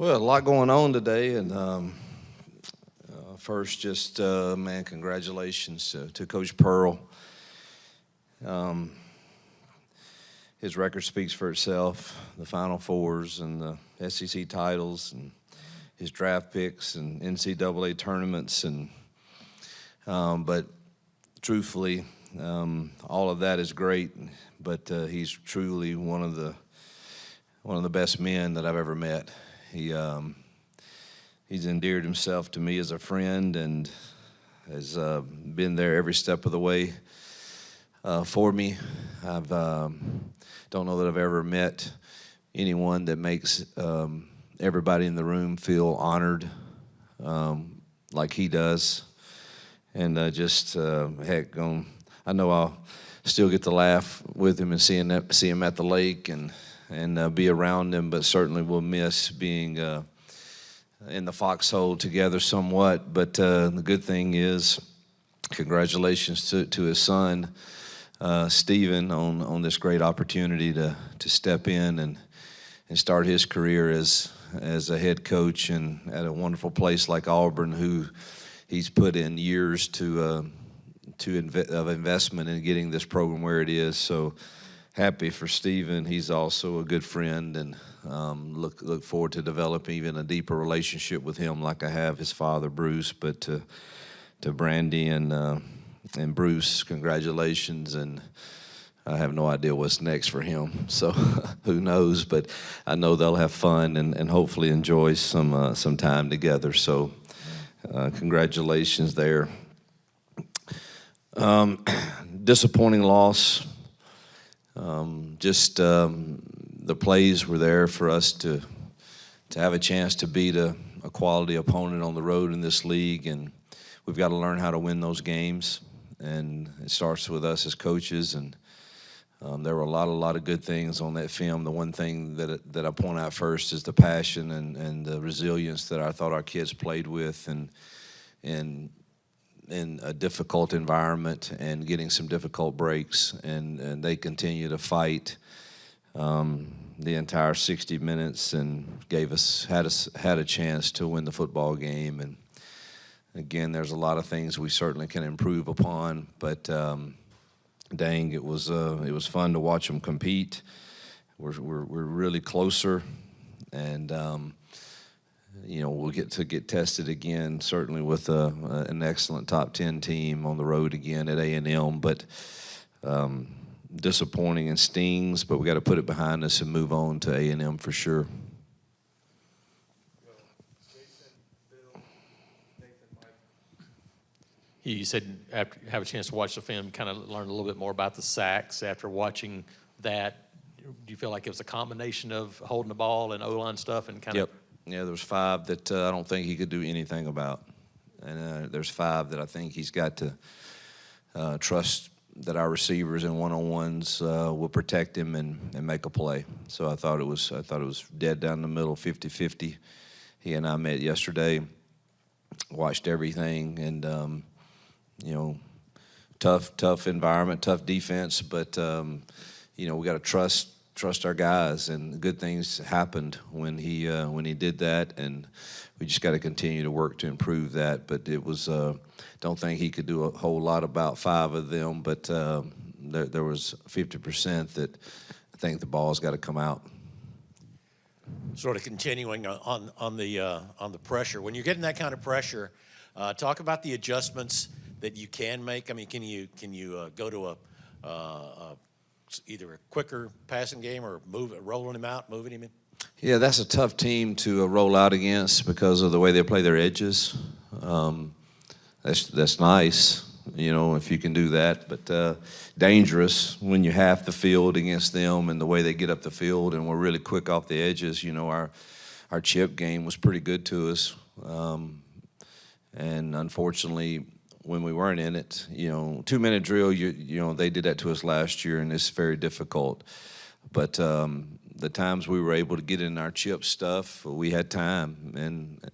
Well, a lot going on today, and first, just man, congratulations to Coach Pearl. Um, his record speaks for itself: the Final Fours and the SEC titles, and his draft picks and NCAA tournaments, and but truthfully, all of that is great. But he's truly one of the best men that I've ever met. He's endeared himself to me as a friend and has been there every step of the way for me. I've don't know that I've ever met anyone that makes everybody in the room feel honored like he does. And heck, I know I'll still get to laugh with him and see him at the lake and be around him, but certainly will miss being in the foxhole together somewhat. But the good thing is, congratulations to his son, Stephen, on this great opportunity to step in and start his career as a head coach and at a wonderful place like Auburn, who he's put in years of investment in getting this program where it is. So happy for Stephen. He's also a good friend, and look forward to developing even a deeper relationship with him, like I have his father, Bruce. But to Brandy and Bruce, congratulations, and I have no idea what's next for him. So who knows? But I know they'll have fun and hopefully enjoy some time together. So congratulations there. Disappointing loss. The plays were there for us to have a chance to beat a quality opponent on the road in this league, and we've got to learn how to win those games. And it starts with us as coaches. And there were a lot of good things on that film. The one thing that I point out first is the passion and the resilience that I thought our kids played with, and in a difficult environment and getting some difficult breaks, and they continue to fight the entire 60 minutes and had a chance to win the football game. And again, there's a lot of things we certainly can improve upon, but dang, it was fun to watch them compete. We're really closer, and we'll get tested again, certainly with an excellent top 10 team on the road again at A&M. But disappointing and stings, but we got to put it behind us and move on to A&M for sure. You said after you have a chance to watch the film, kind of learn a little bit more about the sacks after watching that. Do you feel like it was a combination of holding the ball and O-line stuff and kind of? Yep. Yeah, there was 5 that I don't think he could do anything about. And there's 5 that I think he's got to trust that our receivers and one-on-ones will protect him and make a play. So I thought it was dead down the middle, 50-50. He and I met yesterday, watched everything, and tough environment, tough defense, but we got to trust our guys, and good things happened when he did that, and we just got to continue to work to improve that. But it was don't think he could do a whole lot about 5 of them, but there was 50% that I think the ball's got to come out. Sort of continuing on the pressure. When you're getting that kind of pressure, talk about the adjustments that you can make. I mean, can you go to either a quicker passing game or rolling him out, moving him in? Yeah, that's a tough team to roll out against because of the way they play their edges. That's nice, if you can do that, but dangerous when you half the field against them and the way they get up the field, and we're really quick off the edges. Our chip game was pretty good to us, and unfortunately, when we weren't in it, 2-minute drill, they did that to us last year, and it's very difficult. But the times we were able to get in our chip stuff, we had time, and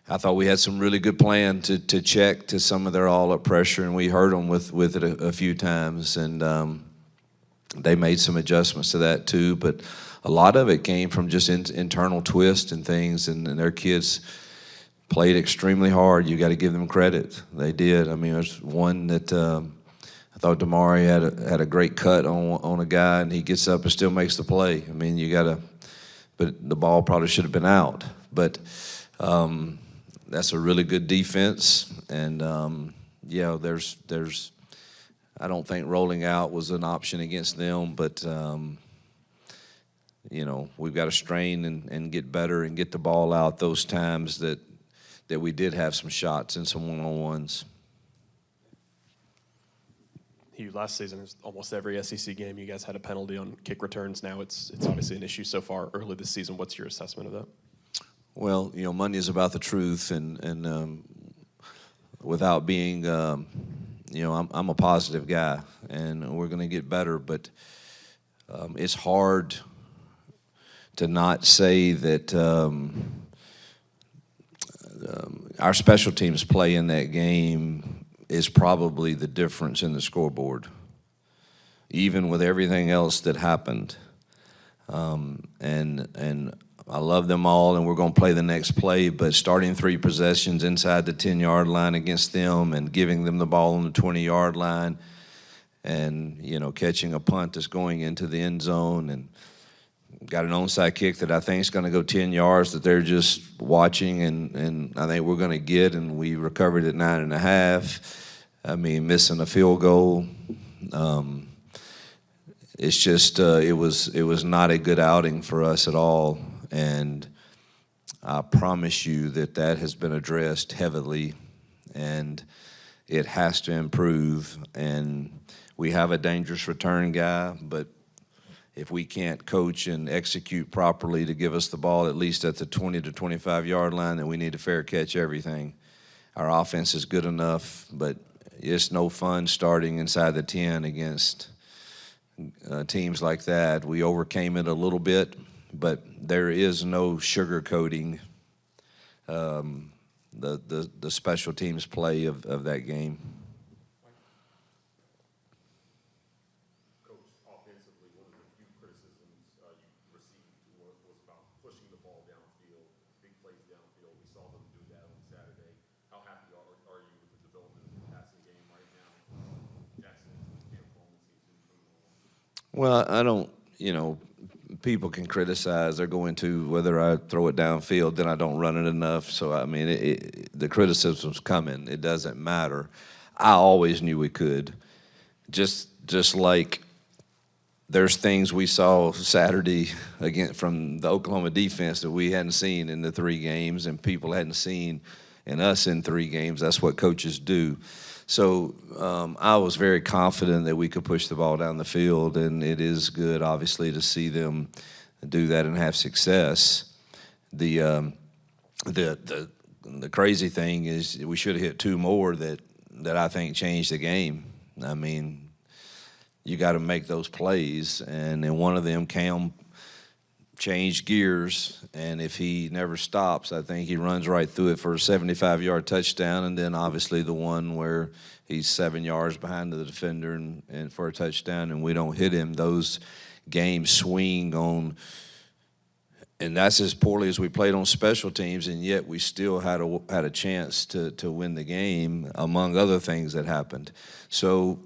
I thought we had some really good plan to check to some of their all-up pressure, and we hurt them with it a few times. And they made some adjustments to that too, but a lot of it came from just internal twist and things, and their kids played extremely hard. You got to give them credit. They did. I mean, there's one that I thought Damari had a great cut on a guy, and he gets up and still makes the play. I mean, you got to, but the ball probably should have been out. But that's a really good defense, and yeah, there's I don't think rolling out was an option against them, but you know, we've got to strain and get better and get the ball out those times that we did have some shots and some one-on-ones. Hugh, last season, almost every SEC game, you guys had a penalty on kick returns. Now it's obviously an issue so far early this season. What's your assessment of that? Well, you know, money is about the truth, and without being, you know, I'm a positive guy, and we're going to get better, but it's hard to not say that our special teams play in that game is probably the difference in the scoreboard, even with everything else that happened. And I love them all, and we're going to play the next play, but starting 3 possessions inside the 10-yard line against them and giving them the ball on the 20-yard line and, you know, catching a punt that's going into the end zone and got an onside kick that I think is going to go 10 yards that they're just watching, and I think we're going to get, and we recovered at 9.5. I mean, missing a field goal. It's just it was not a good outing for us at all, and I promise you that has been addressed heavily, and it has to improve. And we have a dangerous return guy, but if we can't coach and execute properly to give us the ball at least at the 20 to 25-yard line, then we need to fair catch everything. Our offense is good enough, but it's no fun starting inside the 10 against teams like that. We overcame it a little bit, but there is no sugarcoating the special teams play of that game. Well, I don't, you know, people can criticize. They're going to whether I throw it downfield, then I don't run it enough. So, I mean, the criticism's coming. It doesn't matter. I always knew we could. Just like there's things we saw Saturday again from the Oklahoma defense that we hadn't seen in the 3 games and people hadn't seen in us in 3 games. That's what coaches do. So I was very confident that we could push the ball down the field, and it is good, obviously, to see them do that and have success. The crazy thing is we should have hit 2 more that I think changed the game. I mean, you got to make those plays, and in one of them, Cam changed gears, and if he never stops, I think he runs right through it for a 75-yard touchdown, and then obviously the one where he's 7 yards behind the defender and for a touchdown, and we don't hit him. Those games swing on, and that's as poorly as we played on special teams, and yet we still had a chance to win the game, among other things that happened. So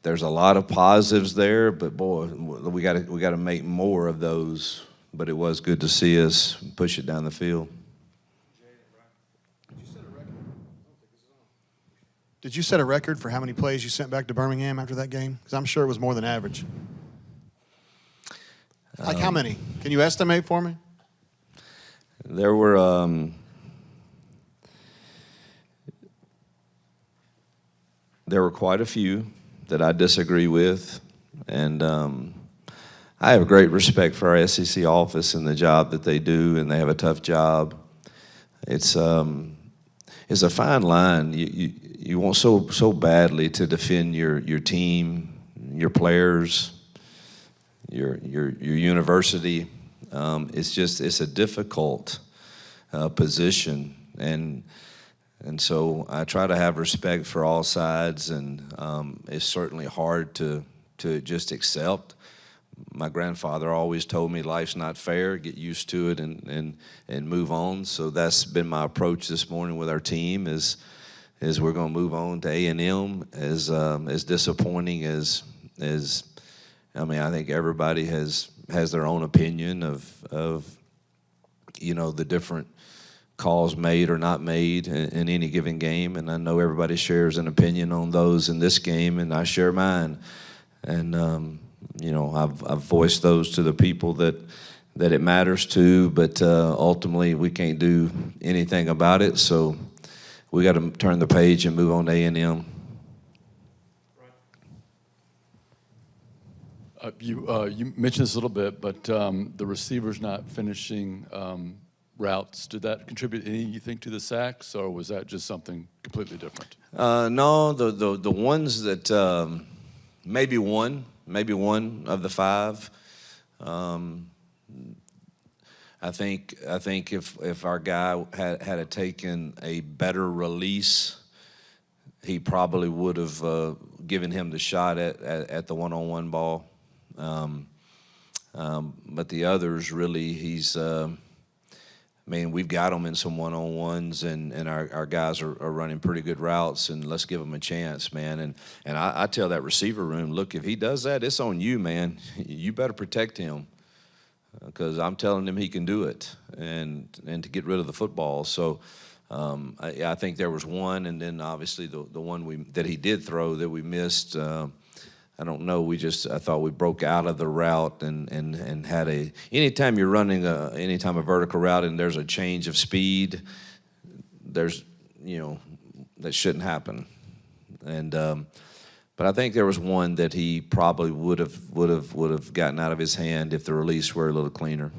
there's a lot of positives there, but boy, we got to make more of those. But it was good to see us push it down the field. Did you set a record for how many plays you sent back to Birmingham after that game? Because I'm sure it was more than average. Like how many? Can you estimate for me? There were quite a few that I disagree with, and I have great respect for our SEC office and the job that they do, and they have a tough job. It's a fine line. You want so badly to defend your team, your players, your university. It's a difficult position, and so I try to have respect for all sides, and it's certainly hard to to just accept. My grandfather always told me life's not fair, get used to it and move on. So that's been my approach this morning with our team is we're going to move on to A&M. As disappointing as I mean, I think everybody has their own opinion of the different calls made or not made in any given game, and I know everybody shares an opinion on those in this game, and I share mine. And I've voiced those to the people that it matters to, but ultimately we can't do anything about it. So we got to turn the page and move on to A&M. You mentioned this a little bit, but the receivers not finishing routes, did that contribute any, you think, to the sacks, or was that just something completely different? No, the ones that maybe one of the five. I think if our guy had taken a better release, he probably would have given him the shot at the one-on-one ball. But the others, really, he's. We've got them in some one-on-ones, and our guys are running pretty good routes, and let's give them a chance, man. And I tell that receiver room, look, if he does that, it's on you, man. You better protect him, because I'm telling him he can do it, and to get rid of the football. So I think there was one, and then obviously the one that he did throw that we missed. I don't know. I thought we broke out of the route and had anytime you're running a vertical route and there's a change of speed, that shouldn't happen. And but I think there was one that he probably would have gotten out of his hand if the release were a little cleaner.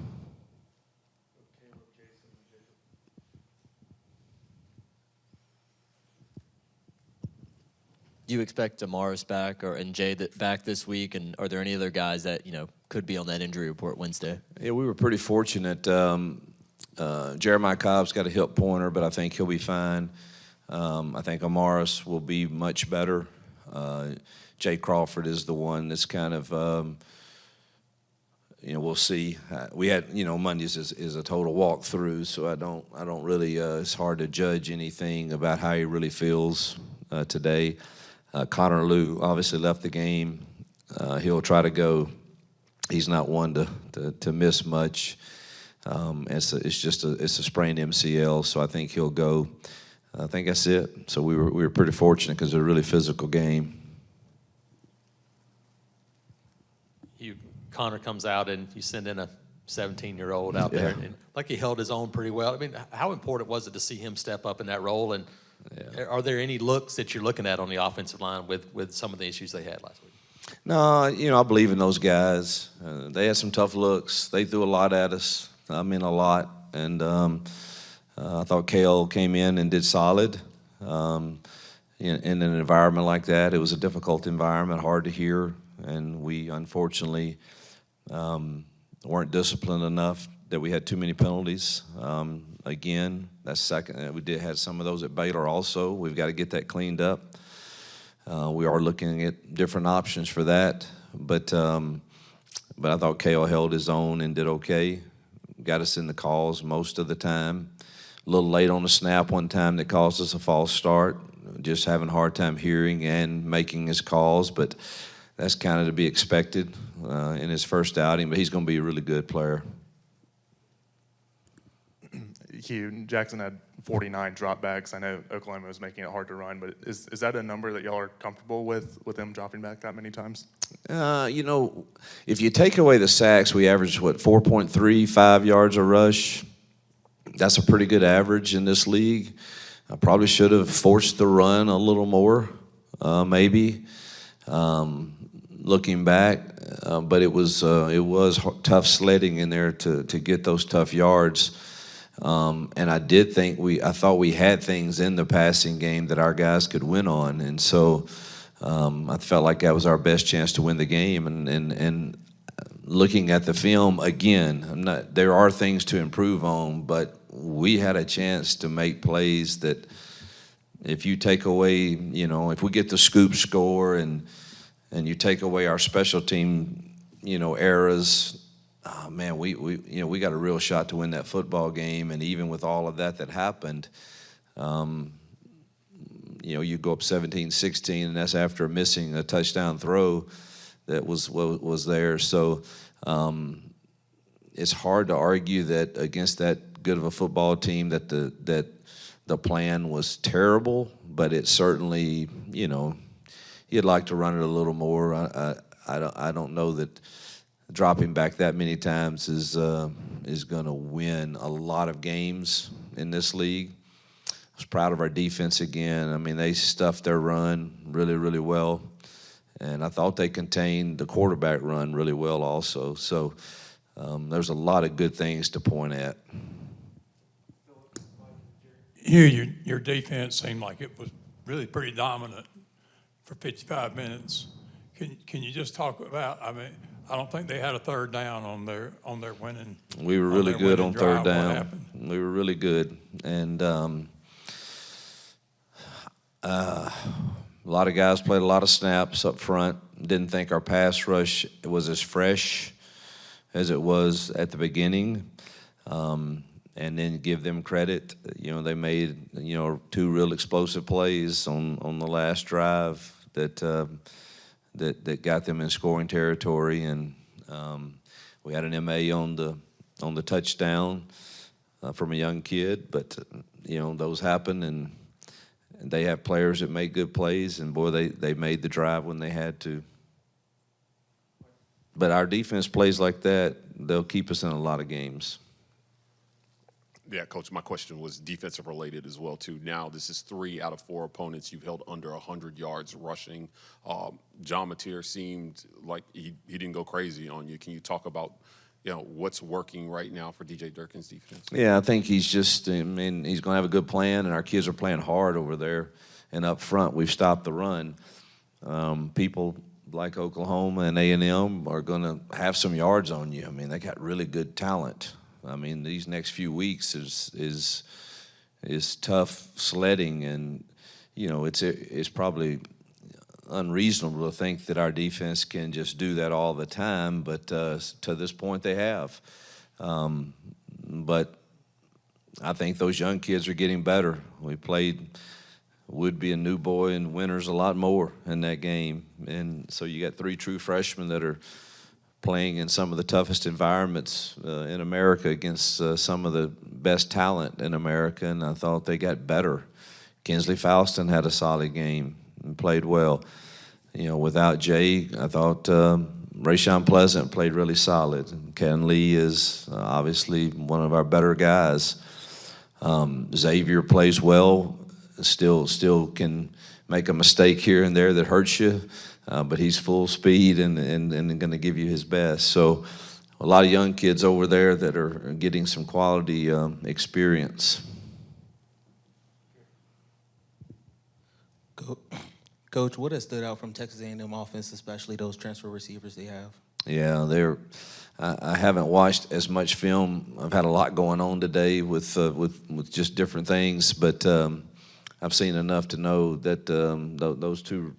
Do you expect Amaris back and Jay back this week? And are there any other guys that could be on that injury report Wednesday? Yeah, we were pretty fortunate. Jeremiah Cobb's got a hip pointer, but I think he'll be fine. I think Amaris will be much better. Jay Crawford is the one that's kind of, we'll see. We had, Mondays is a total walkthrough, so I don't really. It's hard to judge anything about how he really feels today. Connor Liu obviously left the game. He'll try to go. He's not one to miss much. It's a sprained MCL, so I think he'll go. I think that's it. So we were pretty fortunate because it was a really physical game. Connor comes out and you send in a 17-year-old out there, and like he held his own pretty well. I mean, how important was it to see him step up in that role? And are there any looks that you're looking at on the offensive line with some of the issues they had last week? No, I believe in those guys. They had some tough looks. They threw a lot at us. I mean, a lot. And I thought Kale came in and did solid in an environment like that. It was a difficult environment, hard to hear, and we unfortunately weren't disciplined enough that we had too many penalties. Again, that's second. We did have some of those at Baylor also. We've got to get that cleaned up. We are looking at different options for that. But I thought Kale held his own and did okay. Got us in the calls most of the time. A little late on the snap one time that caused us a false start. Just having a hard time hearing and making his calls. But that's kind of to be expected in his first outing. But he's going to be a really good player. Hugh, Jackson had 49 dropbacks. I know Oklahoma was making it hard to run, but is that a number that y'all are comfortable with them dropping back that many times? If you take away the sacks, we average, 4.35 yards a rush. That's a pretty good average in this league. I probably should have forced the run a little more, maybe, looking back. But it was tough sledding in there to get those tough yards. And I thought we had things in the passing game that our guys could win on, and so I felt like that was our best chance to win the game. And looking at the film again, there are things to improve on, but we had a chance to make plays that if you take away, if we get the scoop score and and you take away our special team, errors, oh, man, we got a real shot to win that football game. And even with all of that happened, you go up 17-16, and that's after missing a touchdown throw that was there. So it's hard to argue that against that good of a football team that the plan was terrible, but it certainly, you'd like to run it a little more. I don't know that dropping back that many times is going to win a lot of games in this league. I was proud of our defense again. I mean, they stuffed their run really, really well, and I thought they contained the quarterback run really well also. So there's a lot of good things to point at. Hugh, your defense seemed like it was really pretty dominant for 55 minutes. Can you just talk about? I mean, I don't think they had a third down on their winning. We were really good on third down. What happened? We were really good, and a lot of guys played a lot of snaps up front. Didn't think our pass rush was as fresh as it was at the beginning. And then give them credit. They made, 2 real explosive plays on the last drive that got them in scoring territory. And we had an MA on the touchdown from a young kid. But, those happen, and they have players that make good plays. And, boy, they made the drive when they had to. But our defense plays like that, they'll keep us in a lot of games. Yeah, Coach, my question was defensive related as well, too. Now, this is 3 out of 4 opponents you've held under 100 yards rushing. John Mateer seemed like he didn't go crazy on you. Can you talk about, what's working right now for DJ Durkin's defense? Yeah, I think he's he's going to have a good plan, and our kids are playing hard over there. And up front, we've stopped the run. People like Oklahoma and A&M are going to have some yards on you. I mean, they got really good talent. I mean, these next few weeks is tough sledding, and it's probably unreasonable to think that our defense can just do that all the time. But to this point, they have. But I think those young kids are getting better. We played Woodby and New Boy and Winters a lot more in that game, and so you got 3 true freshmen that are playing in some of the toughest environments in America against some of the best talent in America, and I thought they got better. Kinsley Falston had a solid game and played well. Without Jay, I thought Rayshawn Pleasant played really solid. Ken Lee is obviously one of our better guys. Xavier plays well, still can make a mistake here and there that hurts you. But he's full speed and going to give you his best. So a lot of young kids over there that are getting some quality experience. Coach, what has stood out from Texas A&M offense, especially those transfer receivers they have? Yeah, I haven't watched as much film. I've had a lot going on today with just different things, but I've seen enough to know that those 2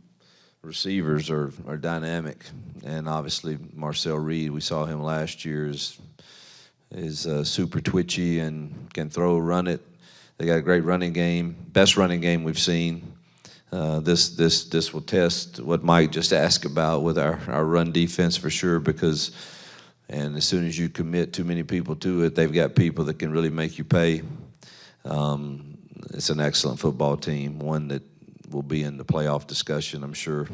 receivers are dynamic, and obviously Marcel Reed, we saw him last year, is super twitchy and can run it. They got a great running game, best running game we've seen. This will test what Mike just asked about with our run defense for sure, and as soon as you commit too many people to it, they've got people that can really make you pay. It's an excellent football team, one that will be in the playoff discussion, I'm sure.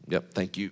Yep, thank you.